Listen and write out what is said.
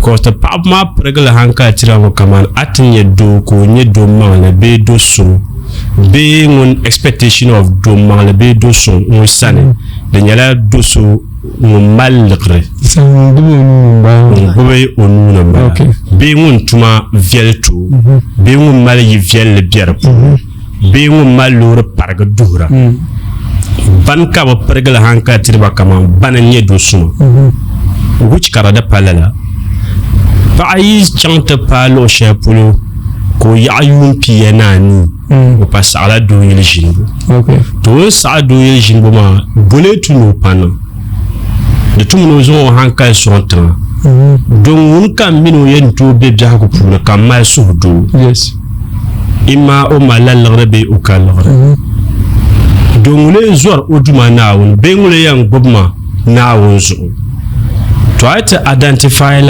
because the pap ma pregle hanka tira ko kaman atinye do ko nye do mangle be do so be ngun expectation of do mangle be do so mo sane de nyala do so mo malgre san dubo nu ba bobe onu na ba be ngun tuma vieltu be ngun mal yi viel bier be ngun malur parga dura ban ka ba pregle hanka tira kaman ban nye do so which karada palala pa yi chante palo shapulu ko yayun piyanani o pas ala do yel jinbo to sa do yel jinbo ma boletu no pano de tum no zo hanka sontan donc un kam mino yen to be ja ko pula kam ma suhdo yes imma o malal rabe o kal donc le zor o duma nawun be ngule yang bobma nawun zo to identify